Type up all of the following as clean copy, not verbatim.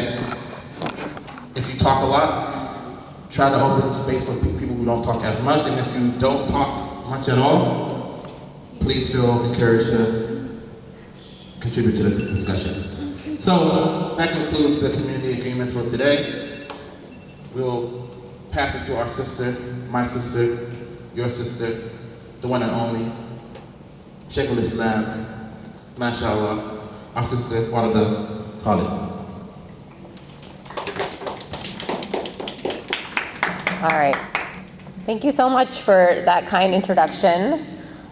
today. If you talk a lot, try to open space for people who don't talk as much, and if you don't talk much at all, please feel encouraged to contribute to the discussion. So that concludes the community agreements for today. We'll pass it to our sister, my sister, your sister, the one and only, Sheikh al-Islam, mashallah, our sister, Wardah, Khalid. All right. Thank you so much for that kind introduction.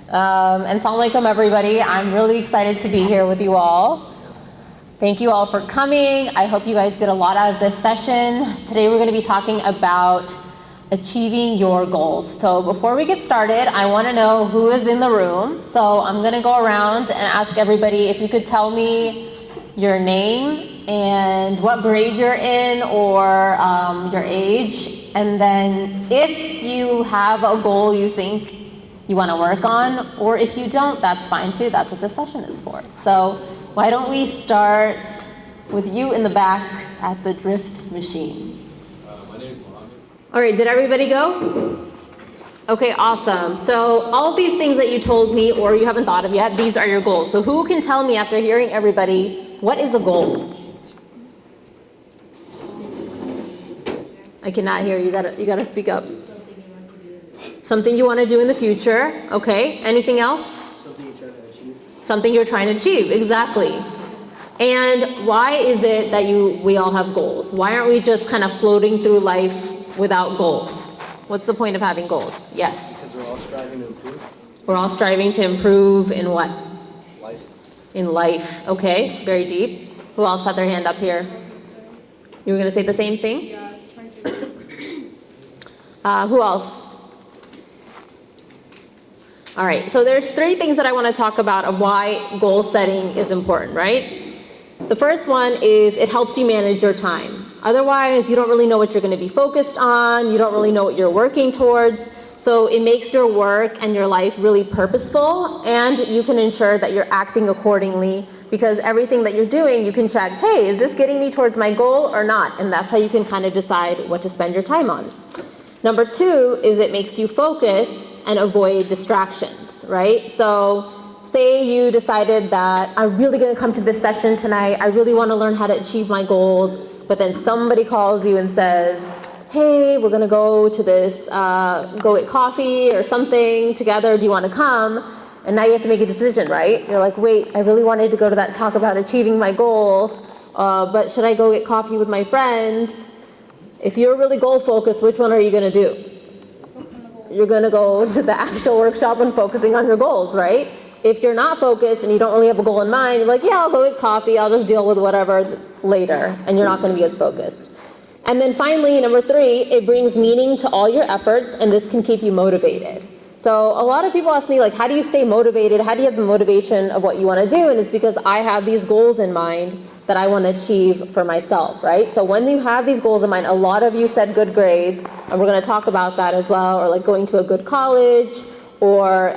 And Assalamu alaikum, everybody. I'm really excited to be here with you all. Thank you all for coming. I hope you guys get a lot out of this session. Today we're going to be talking about achieving your goals. So before we get started, I want to know who is in the room. So I'm going to go around and ask everybody if you could tell me your name and what grade you're in or your age. And then if you have a goal you think you want to work on, or if you don't, that's fine too. That's what this session is for. So why don't we start with you in the back at the drift machine? My name is Mohammed. All right, did everybody go? Okay, awesome. So all of these things that you told me or you haven't thought of yet, these are your goals. So who can tell me after hearing everybody, what is a goal? I cannot hear you. You gotta speak up. Something you want to do in the future. Okay. Anything else? Something you're trying to achieve. Something you're trying to achieve. Exactly. And why is it that we all have goals? Why aren't we just kind of floating through life without goals? What's the point of having goals? Yes. Because we're all striving to improve. We're all striving to improve in what? Life. In life. Okay. Very deep. Who else had their hand up here? You were going to say the same thing? Yeah, trying to. Who else? All right, so there's 3 things that I want to talk about of why goal setting is important, right? The first one is it helps you manage your time. Otherwise, you don't really know what you're going to be focused on. You don't really know what you're working towards. So it makes your work and your life really purposeful, and you can ensure that you're acting accordingly because everything that you're doing, you can check, hey, is this getting me towards my goal or not? And that's how you can kind of decide what to spend your time on. Number 2 is it makes you focus and avoid distractions, right? So say you decided that I'm really going to come to this session tonight. I really want to learn how to achieve my goals. But then somebody calls you and says, hey, we're going to go to this, go get coffee or something together. Do you want to come? And now you have to make a decision, right? You're like, wait, I really wanted to go to that talk about achieving my goals. But should I go get coffee with my friends? If you're really goal focused, which one are you going to do? You're going to go to the actual workshop and focusing on your goals, right? If you're not focused and you don't really have a goal in mind, you're like, yeah, I'll go get coffee. I'll just deal with whatever later. And you're not going to be as focused. And then finally, number 3, it brings meaning to all your efforts, and this can keep you motivated. So a lot of people ask me, like, how do you stay motivated? How do you have the motivation of what you want to do? And it's because I have these goals in mind that I want to achieve for myself, right? So when you have these goals in mind, a lot of you said good grades, and we're going to talk about that as well, or like going to a good college, or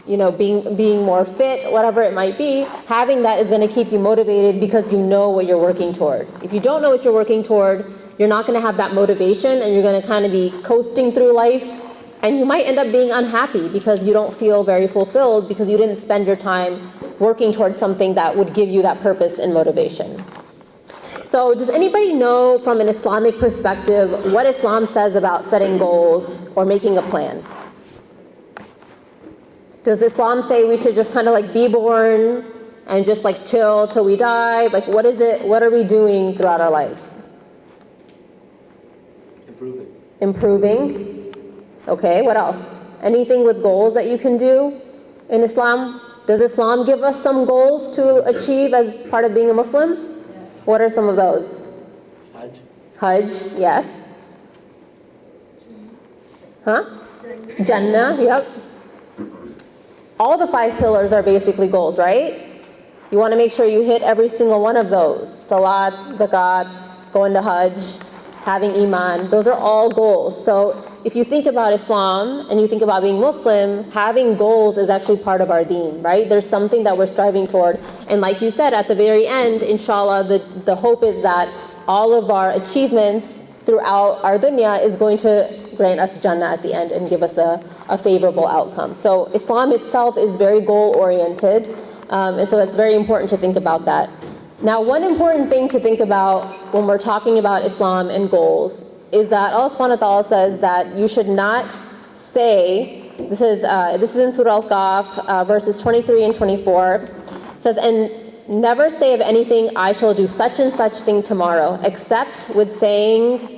being more fit, whatever it might be. Having that is going to keep you motivated because you know what you're working toward. If you don't know what you're working toward, you're not going to have that motivation, and you're going to kind of be coasting through life, and you might end up being unhappy because you don't feel very fulfilled because you didn't spend your time working towards something that would give you that purpose and motivation. So does anybody know from an Islamic perspective what Islam says about setting goals or making a plan? Does Islam say we should just kind of like be born and just like chill till we die? Like what is it? What are we doing throughout our lives? Improving. Okay, what else? Anything with goals that you can do in Islam? Does Islam give us some goals to achieve as part of being a Muslim? Yeah. What are some of those? Hajj, yes. Huh? Jannah, yep. All the 5 pillars are basically goals, right? You want to make sure you hit every single one of those. Salat, zakat, going to Hajj, having iman. Those are all goals. So if you think about Islam and you think about being Muslim, having goals is actually part of our deen, right? There's something that we're striving toward. And like you said, at the very end, inshallah, the hope is that all of our achievements throughout our dunya is going to grant us Jannah at the end and give us a favorable outcome. So Islam itself is very goal-oriented, and so it's very important to think about that. Now, one important thing to think about when we're talking about Islam and goals is that Allah subhanahu wa ta'ala says that you should not say, this is in Surah Al-Kahf, verses 23 and 24, it says, and never say of anything, I shall do such and such thing tomorrow, except with saying,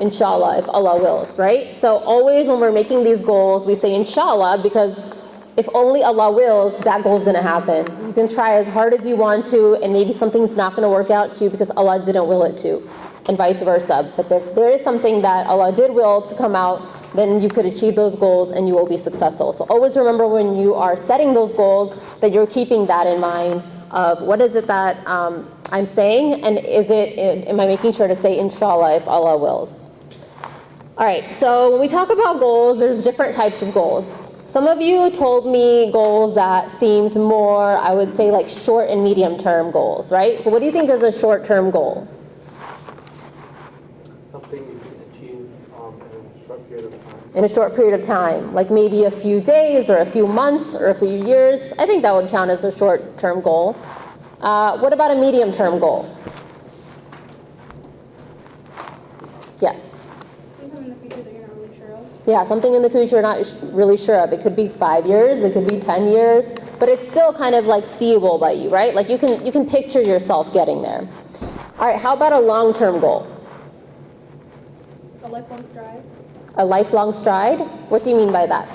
Inshallah, if Allah wills, right? So always when we're making these goals, we say Inshallah, because if only Allah wills, that goal is going to happen. You can try as hard as you want to, and maybe something's not going to work out to you because Allah didn't will it to, and vice versa. But if there is something that Allah did will to come out, then you could achieve those goals and you will be successful. So always remember when you are setting those goals that you're keeping that in mind of what is it that I'm saying, and am I making sure to say Inshallah if Allah wills. All right, so when we talk about goals, there's different types of goals. Some of you told me goals that seemed more, I would say, like short and medium term goals, right? So what do you think is a short term goal? Something you can achieve in a short period of time. In a short period of time, like maybe a few days or a few months or a few years. I think that would count as a short term goal. What about a medium term goal? Yeah. Something in the future that you're not really sure of. Yeah, something in the future you're not really sure of. It could be 5 years, it could be 10 years, but it's still kind of like seeable by you, right? Like you can picture yourself getting there. All right, how about a long-term goal? A lifelong strive. A lifelong stride? What do you mean by that?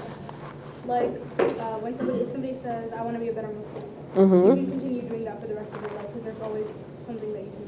Like if somebody says, I want to be a better Muslim, Mm-hmm. you can continue doing that for the rest of your life because there's always something that you can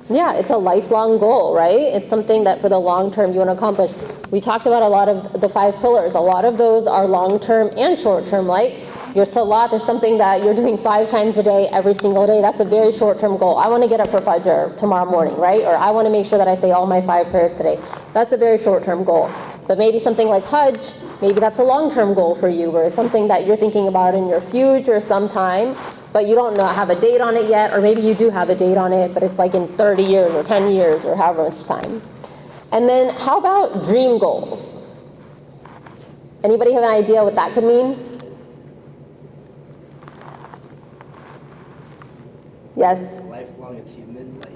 do. Yeah, it's a lifelong goal, right? It's something that for the long term you want to accomplish. We talked about a lot of the 5 pillars. A lot of those are long term and short term, like your salat is something that you're doing 5 times a day, every single day. That's a very short term goal. I want to get up for Fajr tomorrow morning, right? Or I want to make sure that I say all my 5 prayers today. That's a very short term goal. But maybe something like Hajj, maybe that's a long-term goal for you, where it's something that you're thinking about in your future sometime, but you don't have a date on it yet, or maybe you do have a date on it, but it's like in 30 years or 10 years or however much time. And then how about dream goals? Anybody have an idea what that could mean? Yes? Lifelong achievement, like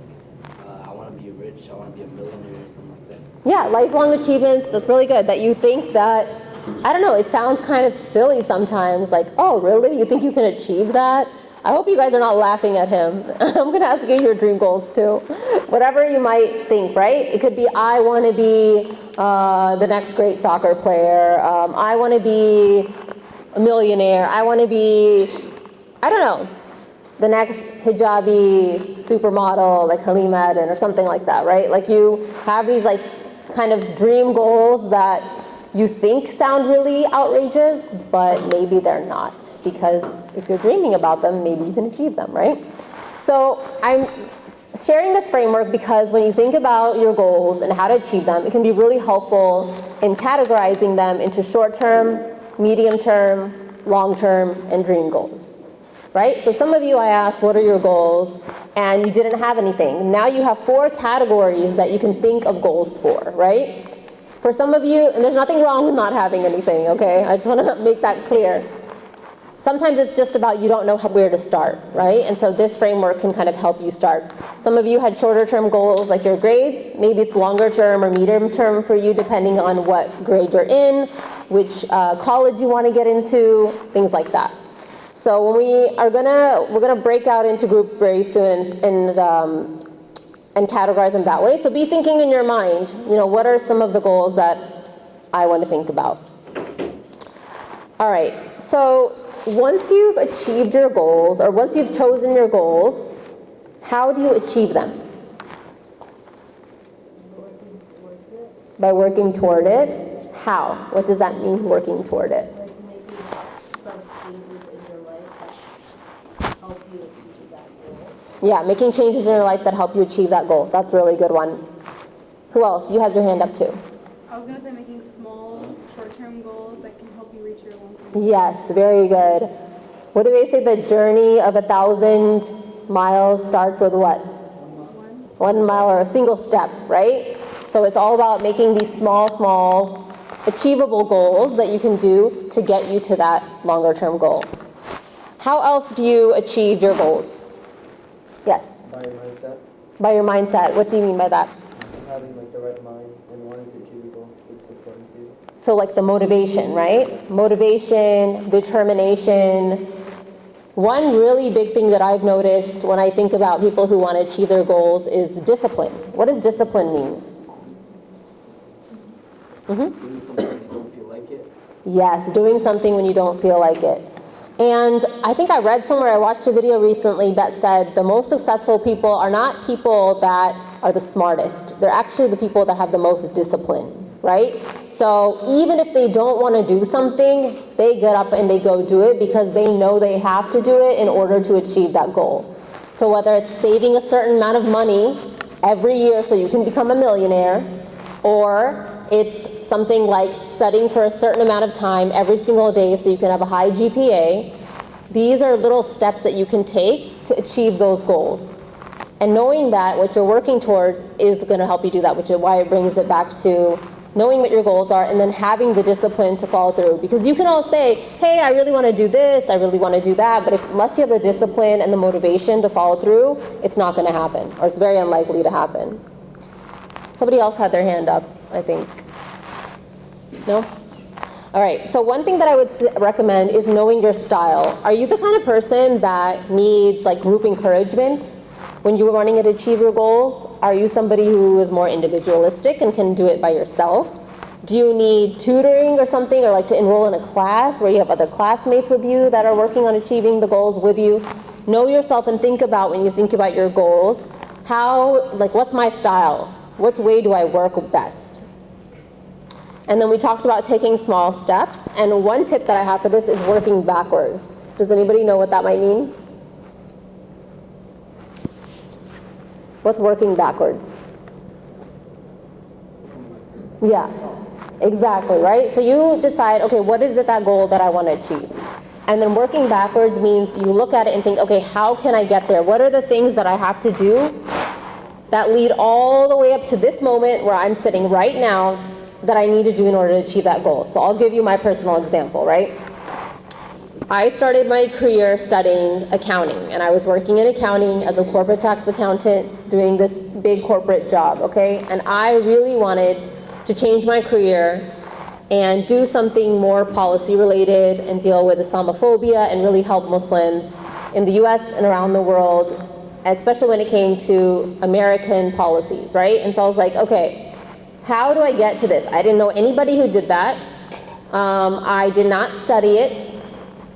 I want to be rich, I want to be a millionaire, or something like that. Yeah, lifelong achievements, that's really good. That you think that, I don't know, it sounds kind of silly sometimes, like, oh, really? You think you can achieve that? I hope you guys are not laughing at him. I'm going to ask you your dream goals too. Whatever you might think, right? It could be, I want to be the next great soccer player. I want to be a millionaire. I want to be, I don't know, the next hijabi supermodel like Halim Adin or something like that, right? Like you have these like kind of dream goals that you think sound really outrageous, but maybe they're not, because if you're dreaming about them, maybe you can achieve them, right? So I'm sharing this framework because when you think about your goals and how to achieve them, it can be really helpful in categorizing them into short-term, medium-term, long-term, and dream goals, right? So some of you I asked, what are your goals? And you didn't have anything. Now you have 4 categories that you can think of goals for, right? For some of you, and there's nothing wrong with not having anything, okay? I just want to make that clear. Sometimes it's just about you don't know where to start, right? And so this framework can kind of help you start. Some of you had shorter term goals like your grades. Maybe it's longer term or medium term for you depending on what grade you're in, which college you want to get into, things like that. So when we're gonna break out into groups very soon and categorize them that way. So be thinking in your mind, what are some of the goals that I want to think about? All right, so once you've achieved your goals, or once you've chosen your goals, how do you achieve them? By working toward it. How? What does that mean, working toward it? Yeah, making changes in your life that help you achieve that goal. That's a really good one. Who else? You had your hand up too. I was going to say making small, short-term goals that can help you reach your long-term. Yes, very good. What do they say? The journey of 1,000 miles starts with what? 1 mile or a single step, right? So it's all about making these small, achievable goals that you can do to get you to that longer term goal. How else do you achieve your goals? Yes? By your mindset, By your mindset. What do you mean by that? having like the right mind and wanting to achieve your goal is important to you. So like the motivation, right? Motivation, determination. One really big thing that I've noticed when I think about people who want to achieve their goals is discipline. What does discipline mean? Doing something when you don't feel like it. Yes, doing something when you don't feel like it. And I think I read somewhere, I watched a video recently that said the most successful people are not people that are the smartest. They're actually the people that have the most discipline, right? So even if they don't want to do something, they get up and they go do it because they know they have to do it in order to achieve that goal. So whether it's saving a certain amount of money every year so you can become a millionaire, or it's something like studying for a certain amount of time every single day so you can have a high GPA. These are little steps that you can take to achieve those goals. And knowing that what you're working towards is going to help you do that, which is why it brings it back to knowing what your goals are and then having the discipline to follow through. Because you can all say, hey, I really want to do this, I really want to do that, but unless you have the discipline and the motivation to follow through, it's not going to happen, or it's very unlikely to happen. Somebody else had their hand up, I think. No? All right, so one thing that I would recommend is knowing your style. Are you the kind of person that needs like group encouragement when you're wanting to achieve your goals? Are you somebody who is more individualistic and can do it by yourself? Do you need tutoring or something, or like to enroll in a class where you have other classmates with you that are working on achieving the goals with you? Know yourself and think about, when you think about your goals, what's my style? Which way do I work best? And then we talked about taking small steps. And one tip that I have for this is working backwards. Does anybody know what that might mean? What's working backwards? Yeah, exactly, right? So you decide, okay, what is it, that goal that I want to achieve? And then working backwards means you look at it and think, okay, how can I get there? What are the things that I have to do that lead all the way up to this moment where I'm sitting right now that I need to do in order to achieve that goal? So I'll give you my personal example, right? I started my career studying accounting, and I was working in accounting as a corporate tax accountant doing this big corporate job, okay? And I really wanted to change my career and do something more policy related and deal with Islamophobia and really help Muslims in the US and around the world, especially when it came to American policies, right? And so I was like, okay, how do I get to this? I didn't know anybody who did that. I did not study it.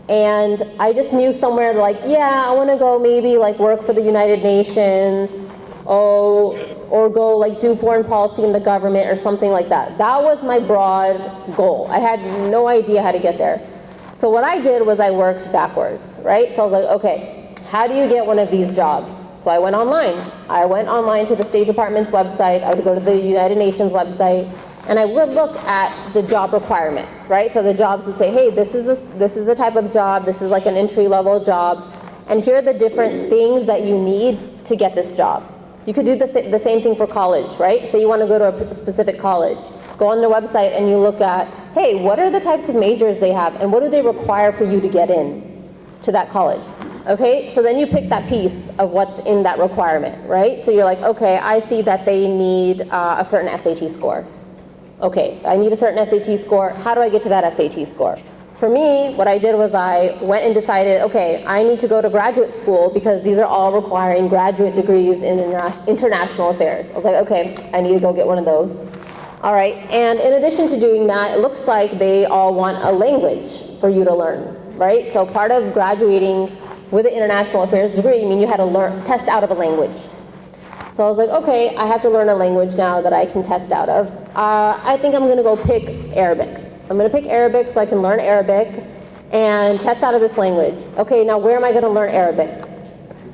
And I just knew somewhere like, yeah, I want to go maybe like work for the United Nations, or go like do foreign policy in the government or something like that. That was my broad goal. I had no idea how to get there. So what I did was I worked backwards, right? So I was like, okay, how do you get one of these jobs? So I went online. I went online to the State Department's website. I would go to the United Nations website, and I would look at the job requirements, right? So the jobs would say, hey, this is the type of job, this is like an entry-level job, and here are the different things that you need to get this job. You could do the same thing for college, right? Say you want to go to a specific college. Go on their website and you look at, hey, what are the types of majors they have, and what do they require for you to get in to that college? Okay, so then you pick that piece of what's in that requirement, right? So you're like, okay, I see that they need a certain SAT score. Okay, I need a certain SAT score. How do I get to that SAT score? For me, what I did was I went and decided, okay, I need to go to graduate school because these are all requiring graduate degrees in international affairs. I was like, okay, I need to go get one of those. All right, and in addition to doing that, it looks like they all want a language for you to learn, right? So part of graduating with an international affairs degree, I mean, you had to test out of a language. So I was like, okay, I have to learn a language now that I can test out of. I think I'm gonna go pick Arabic. I'm gonna pick Arabic so I can learn Arabic and test out of this language. Okay, now where am I gonna learn Arabic?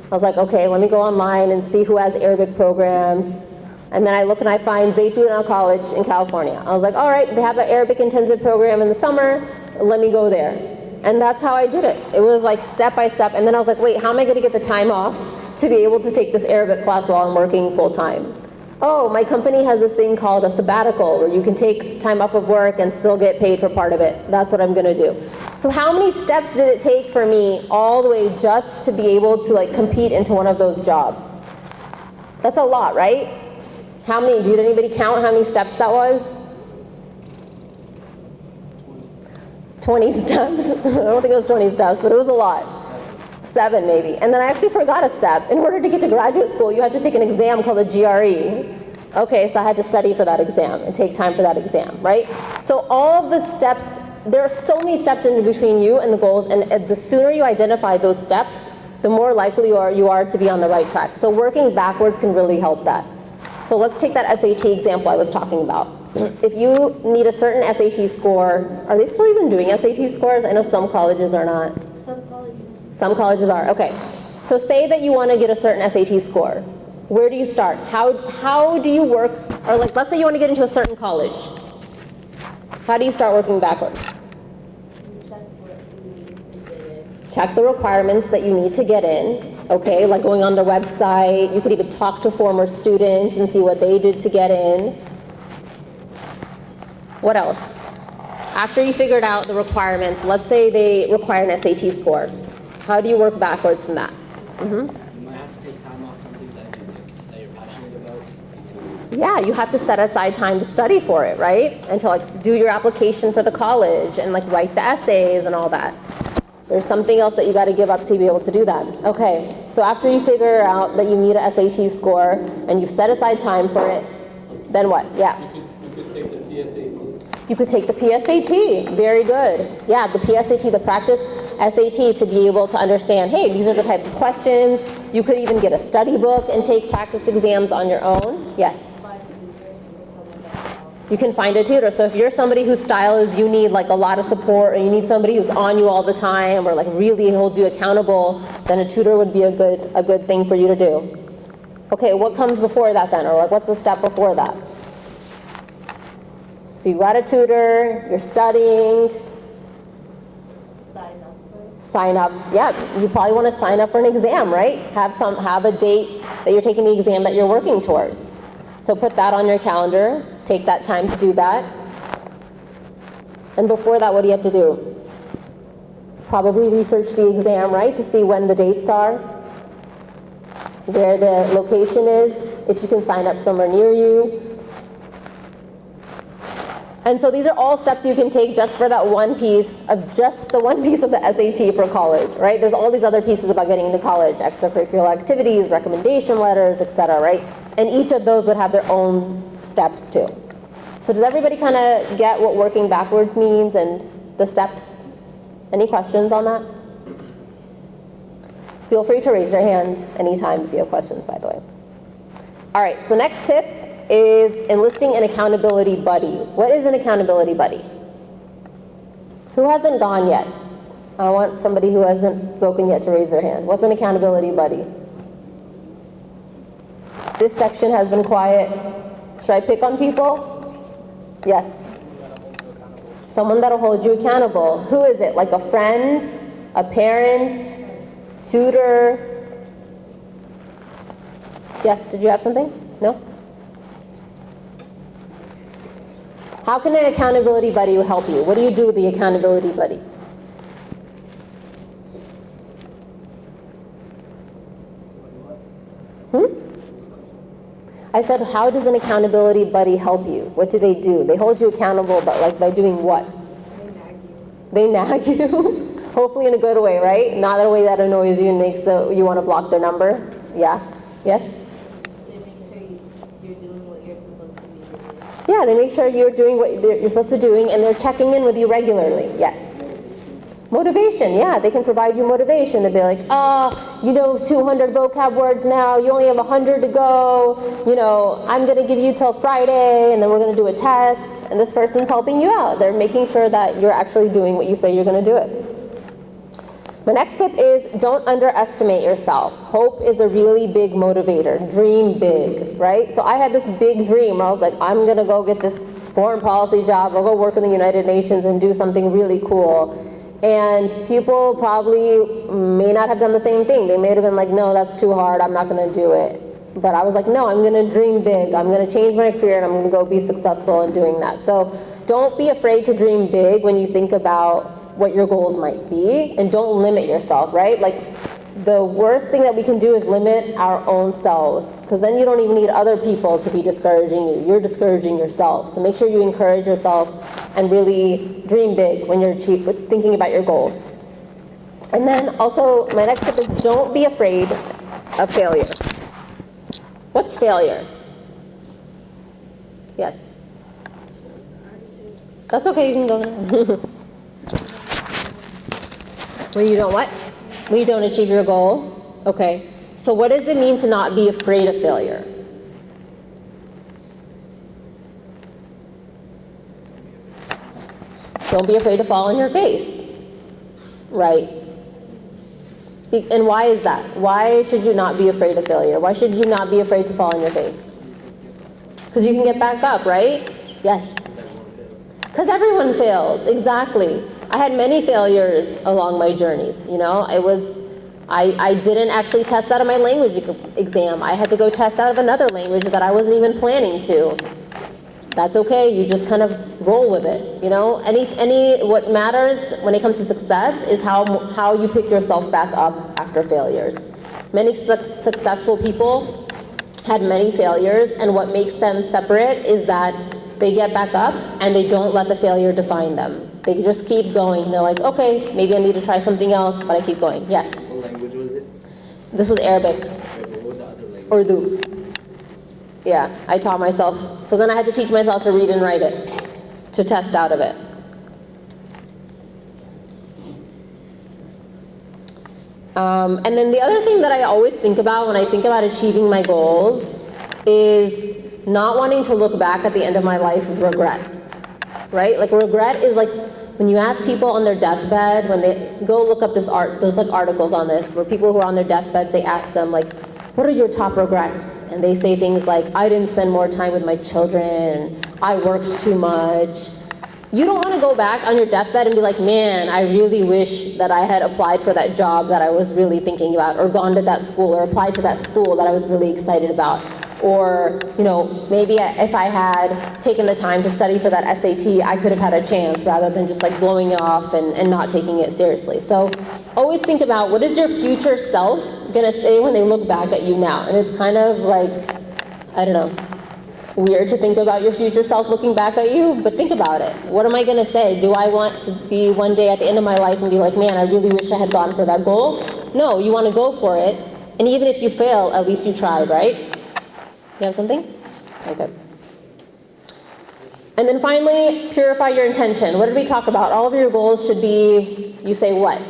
I was like, okay, let me go online and see who has Arabic programs. And then I look and I find Zaytuna College in California. I was like, all right, they have an Arabic intensive program in the summer, let me go there. And that's how I did it. It was like step by step. And then I was like, wait, how am I gonna get the time off to be able to take this Arabic class while I'm working full time. Oh, my company has this thing called a sabbatical where you can take time off of work and still get paid for part of it. That's what I'm gonna do. So how many steps did it take for me all the way just to be able to like compete into one of those jobs? That's a lot, right? How many, did anybody count how many steps that was? 20 steps. I don't think it was 20 steps, but it was a lot. 7 maybe. And then I actually forgot a step. In order to get to graduate school, you had to take an exam called a GRE. Okay, so I had to study for that exam and take time for that exam, right? So all of the steps, there are so many steps in between you and the goals, and the sooner you identify those steps, the more likely you are to be on the right track. So working backwards can really help that. So let's take that SAT example I was talking about. If you need a certain SAT score, are they still even doing SAT scores? I know some colleges are not. Some colleges are, okay. So say that you want to get a certain SAT score. Where do you start? How do you work, or like let's say you want to get into a certain college. How do you start working backwards? Check the requirements that you need to get in, okay? Like going on their website, you could even talk to former students and see what they did to get in. What else? After you figured out the requirements, let's say they require an SAT score. How do you work backwards from that? You might have to take time off something that you're passionate about. Yeah, you have to set aside time to study for it, right? And to like do your application for the college and like write the essays and all that. There's something else that you got to give up to be able to do that. Okay, so after you figure out that you need a SAT score and you've set aside time for it, then what? Yeah. You could take the PSAT. You could take the PSAT. Very good. Yeah, the PSAT, the practice SAT, to be able to understand, hey, these are the type of questions. You could even get a study book and take practice exams on your own. Yes? You can find a tutor. So if you're somebody whose style is you need like a lot of support, or you need somebody who's on you all the time, or like really holds you accountable, then a tutor would be a good thing for you to do. Okay, what comes before that then? Or like what's the step before that? So you got a tutor, you're studying. Sign up. Yeah, you probably want to sign up for an exam, right? Have a date that you're taking the exam that you're working towards. So put that on your calendar. Take that time to do that. And before that, what do you have to do? Probably research the exam, right? To see when the dates are, where the location is, if you can sign up somewhere near you. And so these are all steps you can take just for that one piece of the SAT for college, right? There's all these other pieces about getting into college, extracurricular activities, recommendation letters, etc., right? And each of those would have their own steps too. So does everybody kind of get what working backwards means and the steps? Any questions on that? Feel free to raise your hand anytime if you have questions, by the way. All right, so next tip is enlisting an accountability buddy. What is an accountability buddy? Who hasn't gone yet? I want somebody who hasn't spoken yet to raise their hand. What's an accountability buddy? This section has been quiet. Should I pick on people? Yes. Someone that'll hold you accountable. Who is it? Like a friend, a parent, tutor? Yes, did you have something? No? How can an accountability buddy help you? What do you do with the accountability buddy? I said, how does an accountability buddy help you? What do? They hold you accountable, but like by doing what? They nag you. They nag you? Hopefully in a good way, right? Not in a way that annoys you and makes you want to block their number. Yeah? Yes? Yeah, they make sure you're doing what you're supposed to doing, and they're checking in with you regularly. Yes. Motivation, yeah, they can provide you motivation. They'll be like, you know 200 vocab words now, you only have 100 to go, you know, I'm going to give you till Friday, and then we're going to do a test, and this person's helping you out. They're making sure that you're actually doing what you say you're going to do it. The next tip is don't underestimate yourself. Hope is a really big motivator. Dream big, right? So I had this big dream where I was like, I'm going to go get this foreign policy job or go work in the United Nations and do something really cool. And people probably may not have done the same thing. They may have been like, no, that's too hard, I'm not gonna do it. But I was like, no, I'm gonna dream big. I'm gonna change my career and I'm gonna go be successful in doing that. So don't be afraid to dream big when you think about what your goals might be, and don't limit yourself, right? Like, the worst thing that we can do is limit our own selves, because then you don't even need other people to be discouraging you. You're discouraging yourself. So make sure you encourage yourself and really dream big when you're thinking about your goals. And then also, my next tip is don't be afraid of failure. What's failure? Yes. That's okay, you can go now. When you don't what? When you don't achieve your goal? Okay. So what does it mean to not be afraid of failure? Don't be afraid to fall on your face. Right. And why is that? Why should you not be afraid of failure? Why should you not be afraid to fall on your face? Because you can get back up, right? Yes. Because everyone fails, exactly. I had many failures along my journeys, you know. I didn't actually test out of my language exam. I had to go test out of another language that I wasn't even planning to. That's okay, you just kind of roll with it, you know. What matters when it comes to success is how you pick yourself back up after failures. Many successful people had many failures, and what makes them separate is that they get back up and they don't let the failure define them. They just keep going. They're like, okay, maybe I need to try something else, but I keep going. Yes? What language was it? This was Arabic. What was the other language? Urdu. Yeah, I taught myself. So then I had to teach myself to read and write it, to test out of it. And then the other thing that I always think about when I think about achieving my goals is not wanting to look back at the end of my life with regret, right? Like, regret is like when you ask people on their deathbed, when they go look up there's like articles on this, where people who are on their deathbeds, they ask them like, what are your top regrets? And they say things like, I didn't spend more time with my children, I worked too much. You don't want to go back on your deathbed and be like, man, I really wish that I had applied for that job that I was really thinking about, or gone to that school, or applied to that school that I was really excited about. Or, you know, maybe if I had taken the time to study for that SAT, I could have had a chance, rather than just like blowing it off and not taking it seriously. So always think about, what is your future self gonna say when they look back at you now? And it's kind of like, I don't know, weird to think about your future self looking back at you, but think about it. What am I gonna say? Do I want to be one day at the end of my life and be like, man, I really wish I had gone for that goal? No, you wanna go for it. And even if you fail, at least you tried, right? You have something? Okay. And then finally, purify your intention. What did we talk about? All of your goals should be, you say what?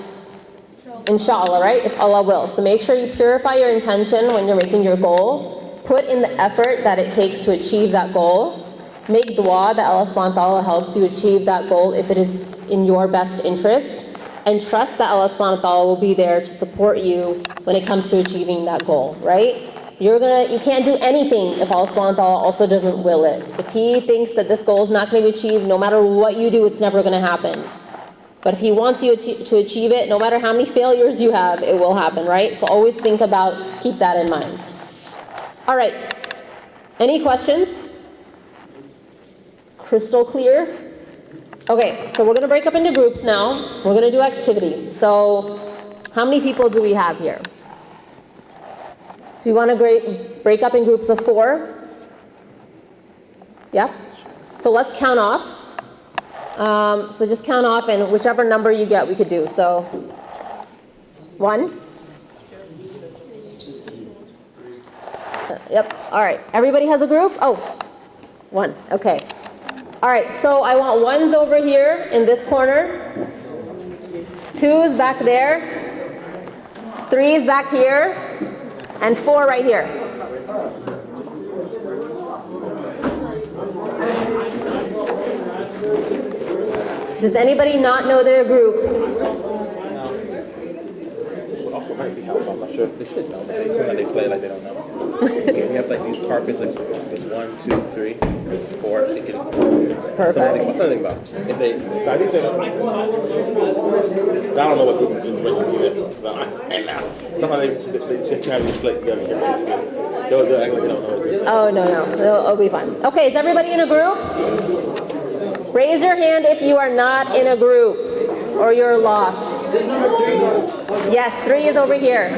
Inshallah, right? If Allah will. So make sure you purify your intention when you're making your goal. Put in the effort that it takes to achieve that goal. Make dua that Allah subhanahu wa ta'ala helps you achieve that goal if it is in your best interest. And trust that Allah subhanahu wa ta'ala will be there to support you when it comes to achieving that goal, right? You can't do anything if Allah subhanahu wa ta'ala also doesn't will it. If He thinks that this goal is not going to be achieved, no matter what you do, it's never going to happen. But if He wants you to achieve it, no matter how many failures you have, it will happen, right? So always think about, keep that in mind. All right. Any questions? Crystal clear? Okay, so we're going to break up into groups now. We're going to do activity. So how many people do we have here? Do you want to break up in groups of 4? Yeah? So let's count off. So just count off, and whichever number you get, we could do. So 1. Yep. All right. Everybody has a group? Oh, 1. Okay. All right. So I want 1s over here in this corner. 2s back there. 3s back here. And 4 right here. Does anybody not know their group? Also might be helpful. I'm not sure if they should know, but they seem like they play like they don't know. We have like these carpets, like this 1, 2, 3, 4. They can. Perfect. Something about if they. So I think they. I don't know what group is going to be there. And now, somehow they have these like they'll act like they don't know. Oh, no. It'll be fine. Okay, is everybody in a group? Raise your hand if you are not in a group or you're lost. Yes, 3 is over here.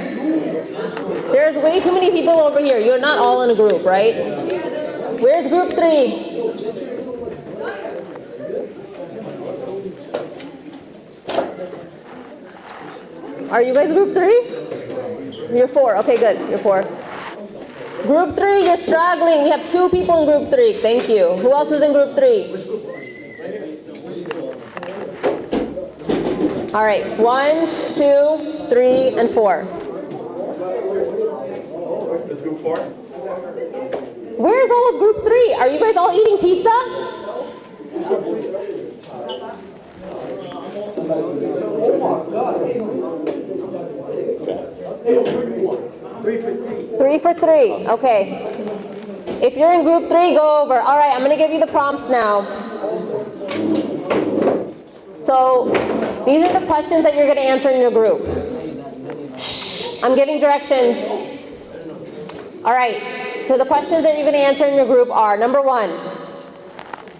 There's way too many people over here. You're not all in a group, right? Where's group 3? Are you guys group 3? You're 4. Okay, good. You're 4. Group 3, you're struggling. We have 2 people in group 3. Thank you. Who else is in group 3? All right. 1, 2, 3, and 4. Is group 4? Where's all of group 3? Are you guys all eating pizza? Three for 3. Okay. If you're in group 3, go over. All right, I'm going to give you the prompts now. So these are the questions that you're going to answer in your group. Shh, I'm giving directions. All right. So the questions that you're going to answer in your group are, number 1,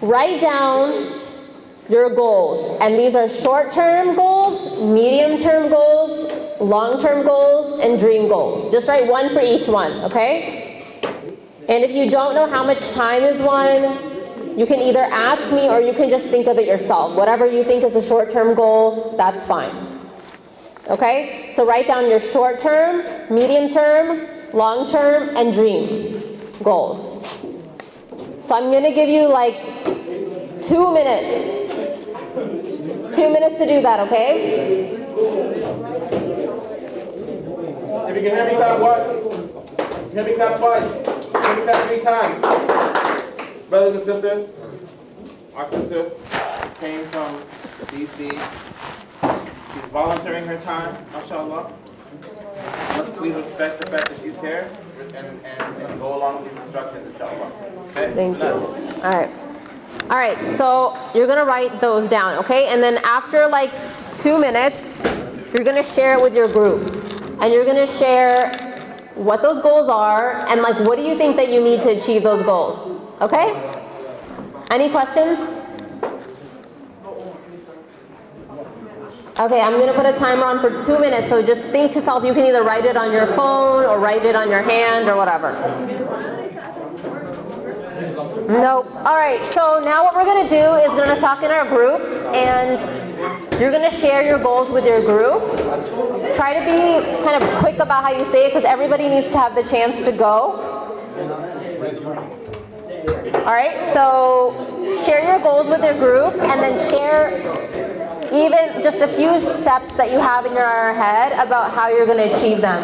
write down your goals. And these are short-term goals, medium-term goals, long-term goals, and dream goals. Just write 1 for each one, okay? And if you don't know how much time is one, you can either ask me or you can just think of it yourself. Whatever you think is a short-term goal, that's fine. Okay? So write down your short-term, medium-term, long-term, and dream goals. So I'm going to give you like 2 minutes. 2 minutes to do that, okay? If you can hear me clap once, hear me clap twice, hear me clap 3 times. Brothers and sisters, our sister came from DC. She's volunteering her time, mashallah. Let's please respect the fact that she's here and go along with these instructions, inshallah. Okay? Thank you. All right, so you're going to write those down, okay? And then after like 2 minutes, you're going to share it with your group. And you're going to share what those goals are and like what do you think that you need to achieve those goals, okay? Any questions? Okay, I'm going to put a timer on for 2 minutes, so just think to yourself, you can either write it on your phone or write it on your hand or whatever. Nope. All right, so now what we're going to do is we're going to talk in our groups, and you're going to share your goals with your group. Try to be kind of quick about how you say it because everybody needs to have the chance to go. All right, so share your goals with your group and then share even just a few steps that you have in your head about how you're going to achieve them.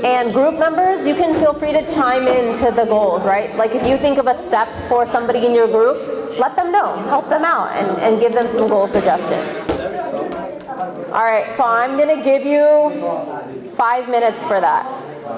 And group members, you can feel free to chime in to the goals, right? Like if you think of a step for somebody in your group, let them know, help them out, and give them some goal suggestions. All right, so I'm going to give you 5 minutes for that.